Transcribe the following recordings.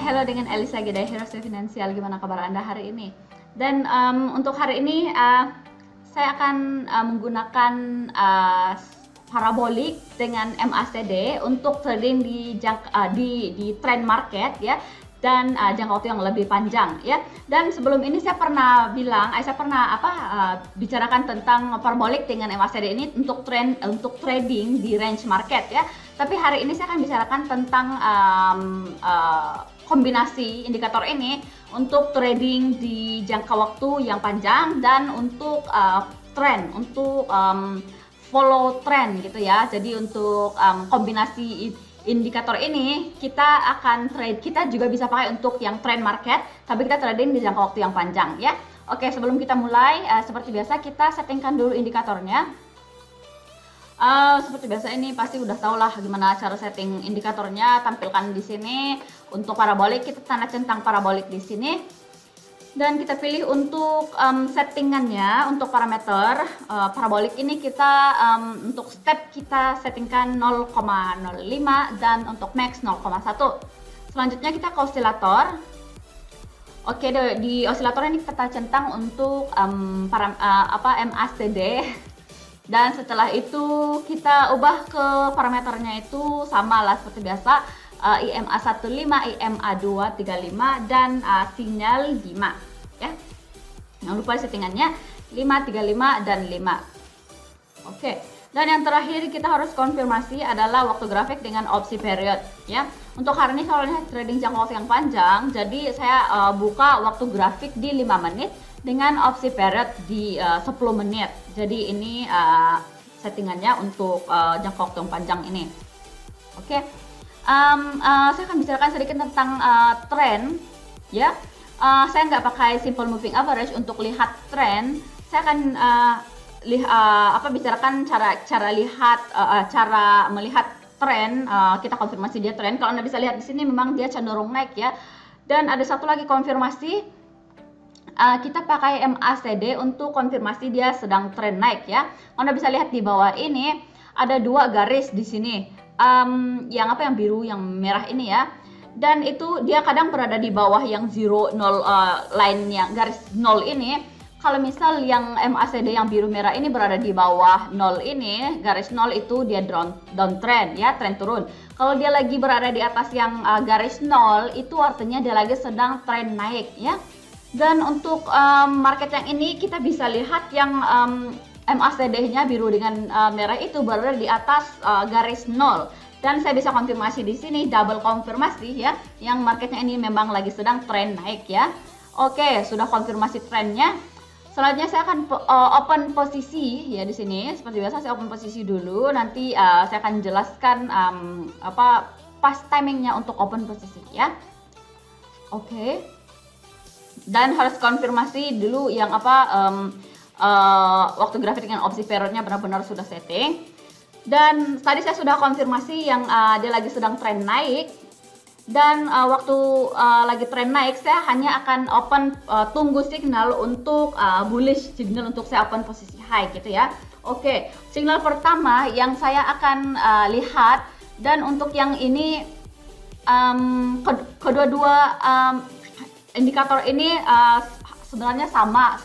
Hello dengan Elisa Gede Heroes Finansial. Gimana kabar Anda hari ini? Dan untuk hari ini saya akan menggunakan parabolik dengan MACD untuk trading di trend market ya, dan jangka waktu yang lebih panjang ya. Dan sebelum ini saya pernah bicarakan tentang parabolik dengan MACD ini untuk trading di range market ya. Tapi hari ini saya akan bicarakan tentang kombinasi indikator ini untuk trading di jangka waktu yang panjang dan untuk trend, untuk follow trend gitu ya. Jadi untuk kombinasi indikator ini kita juga bisa pakai untuk yang trend market, tapi kita trading di jangka waktu yang panjang ya. Oke, sebelum kita mulai seperti biasa kita settingkan dulu indikatornya. Seperti biasa ini pasti udah tau lah gimana cara setting indikatornya, tampilkan di sini. Untuk parabolik kita tanda centang parabolik di sini dan kita pilih untuk settingannya. Untuk parameter parabolik ini kita untuk step kita settingkan 0,05 dan untuk max 0,1. Selanjutnya kita ke osilator. Oke, di osilator ini kita tanda centang untuk MACD. Dan setelah itu kita ubah ke parameternya itu sama lah seperti biasa, IMA 15, IMA 235 dan sinyal 5 ya. Jangan lupa settingannya 5, 35 dan 5. Oke. Dan yang terakhir kita harus konfirmasi adalah waktu grafik dengan opsi period ya. Untuk hari ini soalnya trading jangka waktu yang panjang, jadi saya buka waktu grafik di 5 menit dengan opsi period di 10 menit. Jadi ini settingannya untuk jangka waktu yang panjang ini. Oke. Saya akan bicarakan sedikit tentang trend ya. Saya nggak pakai simple moving average untuk lihat trend. Saya akan bicarakan cara melihat trend. Kita konfirmasi dia trend. Kalau Anda bisa lihat di sini memang dia cenderung naik ya. Dan ada satu lagi konfirmasi, kita pakai MACD untuk konfirmasi dia sedang trend naik ya. Anda bisa lihat di bawah ini ada dua garis di sini, yang biru, yang merah ini ya. Dan itu dia kadang berada di bawah yang 0, 0 line yang garis 0 ini. Kalau misal yang MACD yang biru merah ini berada di bawah 0 ini, garis 0 itu dia downtrend ya, trend turun. Kalau dia lagi berada di atas yang garis 0 itu artinya dia lagi sedang trend naik ya. Dan untuk market yang ini kita bisa lihat yang MACD-nya biru dengan merah itu berada di atas garis 0. Dan saya bisa konfirmasi di sini, double konfirmasi ya, yang marketnya ini memang lagi sedang trend naik ya. Oke, sudah konfirmasi trendnya. Selanjutnya saya akan open posisi ya di sini. Seperti biasa saya open posisi dulu. Nanti saya akan jelaskan pas timingnya untuk open posisi ya. Oke. Dan harus konfirmasi dulu yang waktu grafik dengan opsi periodnya benar-benar sudah setting. Dan tadi saya sudah konfirmasi yang dia lagi sedang trend naik. Dan waktu lagi trend naik saya hanya akan tunggu signal untuk bullish signal untuk saya open posisi high gitu ya. Oke, signal pertama yang saya akan lihat, dan untuk yang ini kedua-dua indikator ini sebenarnya sama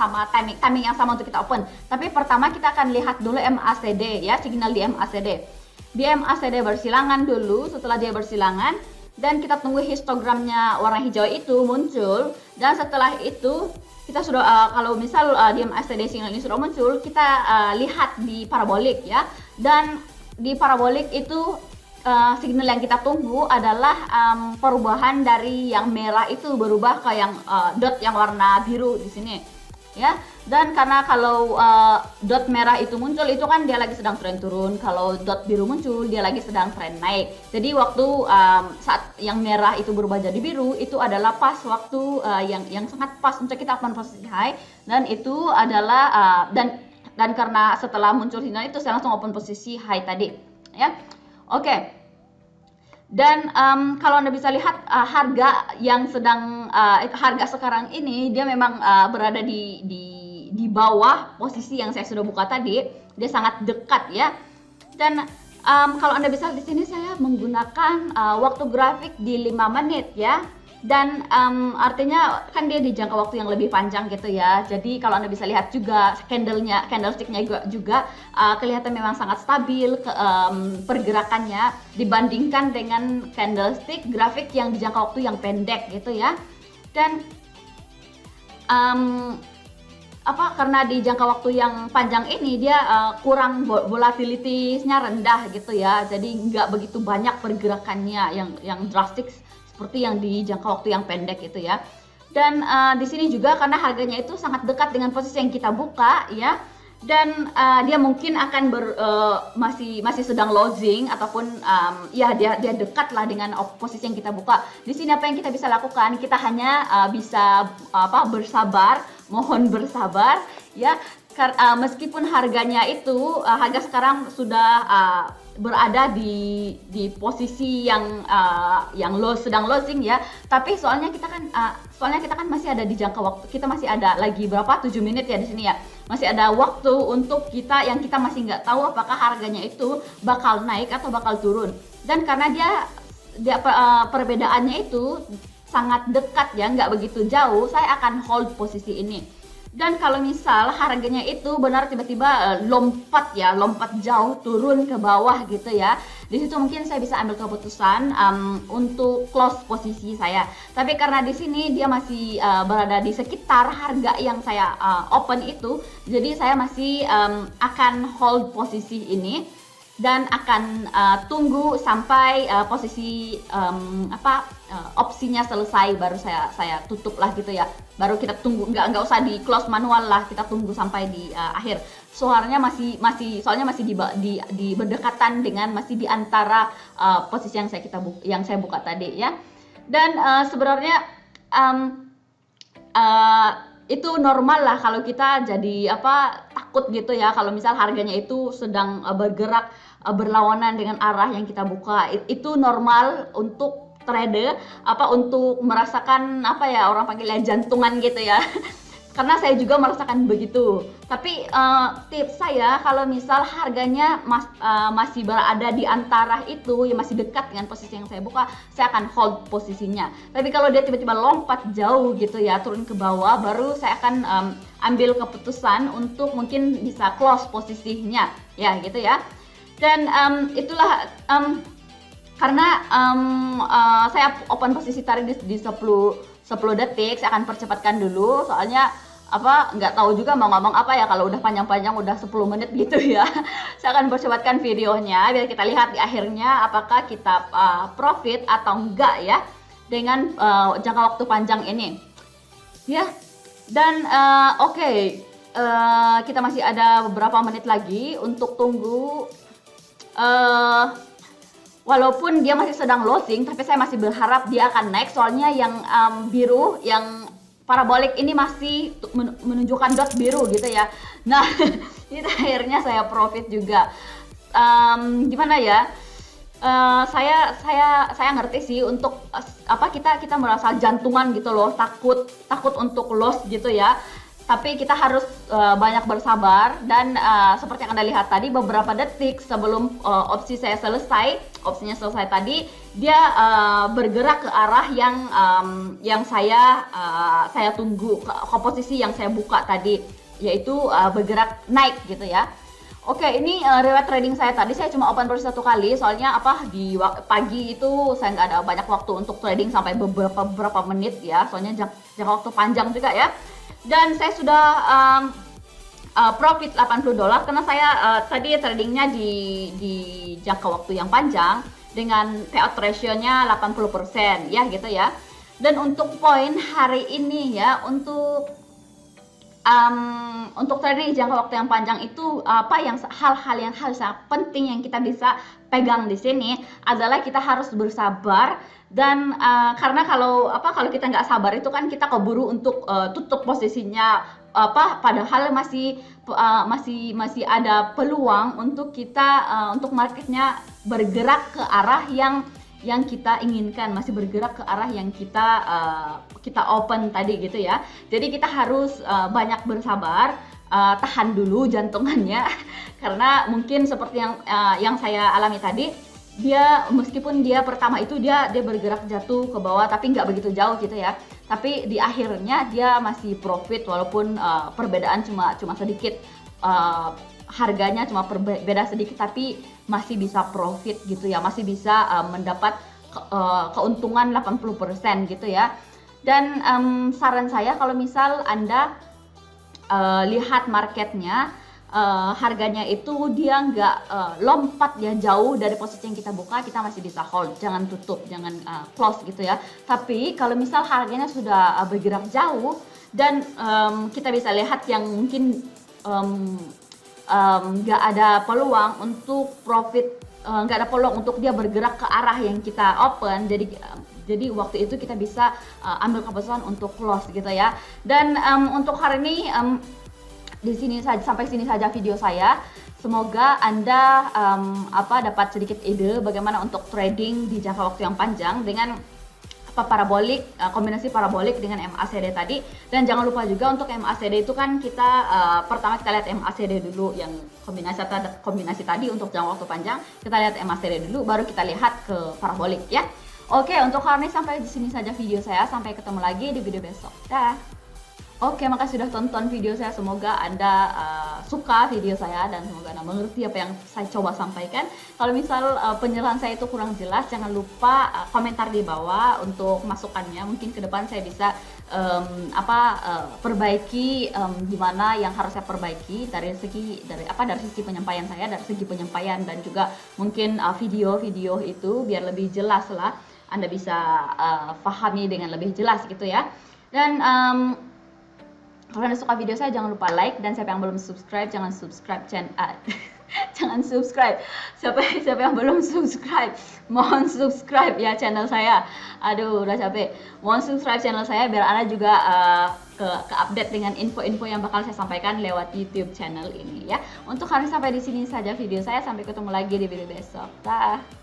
timing yang sama untuk kita open. Tapi pertama kita akan lihat dulu MACD ya, signal di MACD. Di MACD bersilangan dulu. Setelah dia bersilangan dan kita tunggu histogramnya warna hijau itu muncul, dan setelah itu kita sudah kalau misal di MACD signal ini sudah muncul, kita lihat di parabolik ya. Dan di parabolik itu signal yang kita tunggu adalah perubahan dari yang merah itu berubah ke yang dot yang warna biru di sini ya. Dan karena kalau dot merah itu muncul itu kan dia lagi sedang tren turun, kalau dot biru muncul dia lagi sedang tren naik. Jadi waktu saat yang merah itu berubah jadi biru itu adalah pas waktu yang sangat pas untuk kita open posisi high, dan itu adalah dan karena setelah muncul sinyal itu saya langsung open posisi high tadi ya. Oke. Dan kalau Anda bisa lihat harga yang harga sekarang ini dia memang berada di bawah posisi yang saya sudah buka tadi. Dia sangat dekat ya. Dan kalau Anda bisa lihat di sini saya menggunakan waktu grafik di 5 menit ya. Dan artinya kan dia di jangka waktu yang lebih panjang gitu ya. Jadi kalau Anda bisa lihat juga candlesticknya juga kelihatan memang sangat stabil pergerakannya dibandingkan dengan candlestick grafik yang di jangka waktu yang pendek gitu ya. Dan karena di jangka waktu yang panjang ini dia kurang volatility-nya rendah gitu ya. Jadi nggak begitu banyak pergerakannya yang drastis seperti yang di jangka waktu yang pendek gitu ya. Dan di sini juga karena harganya itu sangat dekat dengan posisi yang kita buka ya. Dan dia mungkin akan masih sedang losing ataupun ya dia dekat lah dengan posisi yang kita buka. Di sini apa yang kita bisa lakukan? Kita hanya bisa bersabar, mohon bersabar ya. Meskipun harganya itu harga sekarang sudah berada di posisi yang sedang losing ya, tapi soalnya kita kan masih ada di jangka waktu, kita masih ada lagi berapa 7 menit ya di sini ya, masih ada waktu untuk kita masih nggak tahu apakah harganya itu bakal naik atau bakal turun. Dan karena dia perbedaannya itu sangat dekat ya, nggak begitu jauh, saya akan hold posisi ini. Dan kalau misal harganya itu benar tiba-tiba lompat jauh turun ke bawah gitu ya, di situ mungkin saya bisa ambil keputusan untuk close posisi saya. Tapi karena di sini dia masih berada di sekitar harga yang saya open itu, jadi saya masih akan hold posisi ini dan akan tunggu sampai posisi opsinya selesai, baru saya tutup lah gitu ya. Baru kita tunggu, nggak usah di close manual lah, kita tunggu sampai di akhir. Soalnya masih di berdekatan dengan, masih di antara posisi yang saya buka tadi ya. Dan sebenarnya itu normal lah kalau kita jadi takut gitu ya, kalau misal harganya itu sedang bergerak berlawanan dengan arah yang kita buka. Itu normal untuk trader, untuk merasakan orang panggilnya jantungan gitu ya. Karena saya juga merasakan begitu. Tapi tips saya, kalau misal harganya masih berada di antara itu, ya masih dekat dengan posisi yang saya buka, saya akan hold posisinya. Tapi kalau dia tiba-tiba lompat jauh gitu ya, turun ke bawah, baru saya akan ambil keputusan untuk mungkin bisa close posisinya ya gitu ya. Dan itulah karena saya open posisi tadi di 10 detik, saya akan percepatkan dulu, soalnya nggak tahu juga mau ngomong apa ya kalau udah panjang-panjang, udah 10 menit gitu ya. Saya akan percepatkan videonya biar kita lihat di akhirnya apakah kita profit atau enggak ya dengan jangka waktu panjang ini ya. Dan kita masih ada beberapa menit lagi untuk tunggu. Walaupun dia masih sedang losing, tapi saya masih berharap dia akan naik, soalnya yang biru, yang parabolik ini masih menunjukkan dot biru gitu ya. Nah, itu akhirnya saya profit juga. Gimana ya? Saya ngerti sih untuk kita merasa jantungan gitu loh, takut untuk loss gitu ya. Tapi kita harus banyak bersabar, dan seperti yang Anda lihat tadi, beberapa detik sebelum opsinya selesai tadi, dia bergerak ke arah yang saya tunggu, ke posisi yang saya buka tadi, yaitu bergerak naik gitu ya. Oke, ini riwayat trading saya tadi, saya cuma open posisi 1 kali, soalnya di pagi itu saya nggak ada banyak waktu untuk trading sampai beberapa menit ya, soalnya jangka waktu panjang juga ya. Dan saya sudah profit $80 karena saya tadi tradingnya di jangka waktu yang panjang dengan payout ratio-nya 80% ya gitu ya. Dan untuk poin hari ini ya, untuk trading di jangka waktu yang panjang itu hal-hal yang sangat penting yang kita bisa pegang di sini adalah kita harus bersabar. Dan karena kalau kita nggak sabar itu kan kita keburu untuk tutup posisinya, padahal masih ada peluang untuk kita untuk marketnya bergerak ke arah yang kita inginkan, masih bergerak ke arah yang kita open tadi gitu ya. Jadi kita harus banyak bersabar, tahan dulu jantungannya karena mungkin seperti yang saya alami tadi, dia meskipun dia pertama itu dia bergerak jatuh ke bawah tapi nggak begitu jauh gitu ya, tapi di akhirnya dia masih profit walaupun perbedaan cuma sedikit, harganya cuma beda sedikit tapi masih bisa profit gitu ya, masih bisa mendapat keuntungan 80% gitu ya. Dan saran saya kalau misal Anda lihat marketnya, harganya itu dia nggak lompat ya jauh dari posisi yang kita buka, kita masih bisa hold, jangan tutup, jangan close gitu ya. Tapi kalau misal harganya sudah bergerak jauh dan kita bisa lihat yang mungkin nggak ada peluang untuk profit, nggak ada peluang untuk dia bergerak ke arah yang kita open, jadi waktu itu kita bisa ambil keputusan untuk close gitu ya. Dan untuk hari ini di sini saja, sampai sini saja video saya. Semoga Anda dapat sedikit ide bagaimana untuk trading di jangka waktu yang panjang dengan parabolik, kombinasi parabolik dengan MACD tadi. Dan jangan lupa juga untuk MACD itu kan kita pertama kita lihat MACD dulu yang kombinasi tadi untuk jangka waktu panjang. Kita lihat MACD dulu baru kita lihat ke parabolik ya. Oke, untuk hari ini sampai di sini saja video saya. Sampai ketemu lagi di video besok. Dah. Oke, makasih sudah tonton video saya. Semoga Anda suka video saya dan semoga Anda mengerti apa yang saya coba sampaikan. Kalau misal penjelasan saya itu kurang jelas, jangan lupa komentar di bawah untuk masukannya. Mungkin ke depan saya bisa perbaiki gimana yang harus saya perbaiki dari sisi penyampaian saya, dari segi penyampaian dan juga mungkin video-video itu biar lebih jelas lah. Anda bisa pahami dengan lebih jelas gitu ya. Dan kalau Anda suka video saya, jangan lupa like, dan siapa yang belum subscribe jangan subscribe jangan subscribe. Siapa yang belum subscribe, mohon subscribe ya channel saya. Aduh, udah capek. Mohon subscribe channel saya biar Anda juga ke update dengan info-info yang bakal saya sampaikan lewat YouTube channel ini ya. Untuk hari ini sampai di sini saja video saya. Sampai ketemu lagi di video besok. Dah.